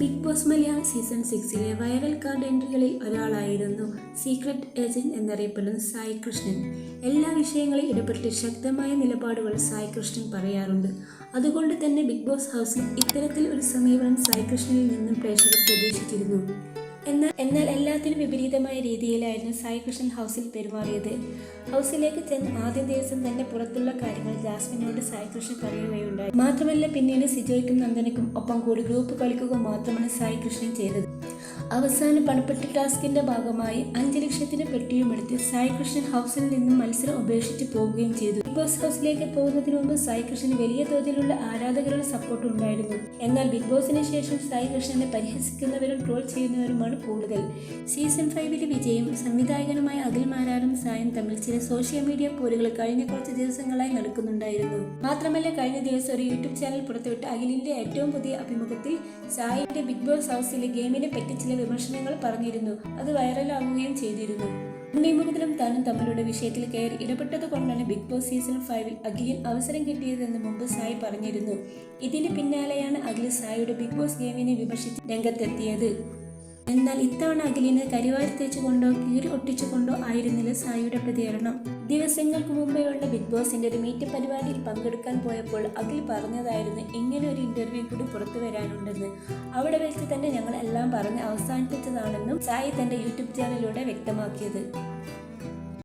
Big Boss Malayalam season 6-ലെ viral card എൻട്രികളിൽ ഒരാളായിരുന്നു സീക്രട്ട് ഏജന്റ് എന്നറിയപ്പെടുന്ന സായി കൃഷ്ണൻ. എല്ലാ വിഷയങ്ങളിൽ ഇടപെട്ട് ശക്തമായ നിലപാടുകൾ സായി കൃഷ്ണൻ പറയാറുണ്ട്. അതുകൊണ്ട് തന്നെ ബിഗ് ബോസ് ഹൗസിൽ ഇത്തരത്തിൽ ഒരു സമീപനം സായി കൃഷ്ണനിൽ നിന്നും പ്രേക്ഷകർ പ്രതീക്ഷിച്ചിരുന്നു. എന്നാൽ എല്ലാത്തിനും വിപരീതമായ രീതിയിലായിരുന്നു സായി കൃഷ്ണൻ ഹൗസിൽ പെരുമാറിയത്. ഹൗസിലേക്ക് ചെന്ന് ആദ്യ ദിവസം തന്നെ പുറത്തുള്ള കാര്യങ്ങൾ ജാസ്മിനോട് സായി കൃഷ്ണൻ പറയുകയുണ്ടായി. മാത്രമല്ല പിന്നീട് സിജോയ്ക്കും നന്ദനയ്ക്കും ഒപ്പം കൂടി ഗ്രൂപ്പ് കളിക്കുക മാത്രമാണ് സായി കൃഷ്ണൻ ചെയ്തത്. അവസാന പണപ്പെട്ടി ടാസ്കിന്റെ ഭാഗമായി 5 ലക്ഷത്തിന് പെട്ടിയുമെടുത്ത് സായി കൃഷ്ണൻ ഹൗസിൽ നിന്നും മത്സരം ഉപേക്ഷിച്ച് പോവുകയും ചെയ്തു. ബിഗ് ബോസ് ഹൗസിലേക്ക് പോകുന്നതിന് മുമ്പ് സായി കൃഷ്ണന് വലിയ തോതിലുള്ള ആരാധകരുടെ സപ്പോർട്ട് ഉണ്ടായിരുന്നു. എന്നാൽ ബിഗ് ബോസിന് ശേഷം സായി കൃഷ്ണനെ പരിഹസിക്കുന്നവരും ട്രോൾ ചെയ്യുന്നവരുമാണ് കൂടുതൽ. സീസൺ 5-ലെ വിജയം സംവിധായകനുമായ അഖിൽ മാരാറും സായും തമ്മിൽ ചില സോഷ്യൽ മീഡിയ പോരുകൾ കഴിഞ്ഞ കുറച്ച് ദിവസങ്ങളായി നടക്കുന്നുണ്ടായിരുന്നു. മാത്രമല്ല കഴിഞ്ഞ ദിവസം ഒരു യൂട്യൂബ് ചാനൽ പുറത്തുവിട്ട അഖിലിന്റെ ഏറ്റവും പുതിയ അഭിമുഖത്തിൽ സായിന്റെ ബിഗ് ബോസ് ഹൗസിലെ ഗെയിമിനെ പറ്റി ചില വിമർശനങ്ങൾ പറഞ്ഞിരുന്നു. അത് വൈറലാവുകയും ചെയ്തിരുന്നു. ഉണ്ണിമുഖത്തിലും താനും തമ്മിലുള്ള വിഷയത്തിൽ കയറി ഇടപെട്ടത് കൊണ്ടാണ് ബിഗ് ബോസ് സീസൺ 5-ൽ അഖിലിന് അവസരം കിട്ടിയതെന്ന് മുമ്പ് സായി പറഞ്ഞിരുന്നു. ഇതിന് പിന്നാലെയാണ് അഖിൽ സായിയുടെ ബിഗ് ബോസ് ഗെയിമിനെ വിമർശിച്ച് രംഗത്തെത്തിയത്. എന്നാൽ ഇത്തവണ അഖിലിനെ കരിവാരി തേച്ചുകൊണ്ടോ കീറി ഒട്ടിച്ചുകൊണ്ടോ ആയിരുന്നില്ല സായിയുടെ പ്രതികരണം. ദിവസങ്ങൾക്ക് മുമ്പേയുള്ള ബിഗ് ബോസിന്റെ ഒരു മീറ്റ് പരിപാടിയിൽ പങ്കെടുക്കാൻ പോയപ്പോൾ അഖിൽ പറഞ്ഞതായിരുന്നു ഇങ്ങനെ ഒരു ഇന്റർവ്യൂ കൂടി പുറത്തു വരാനുണ്ടെന്ന്. അവിടെ വെച്ച് തന്നെ ഞങ്ങൾ എല്ലാം പറഞ്ഞ് അവസാനിപ്പിച്ചതാണെന്നും സായി തന്റെ യൂട്യൂബ് ചാനലിലൂടെ വ്യക്തമാക്കിയത്.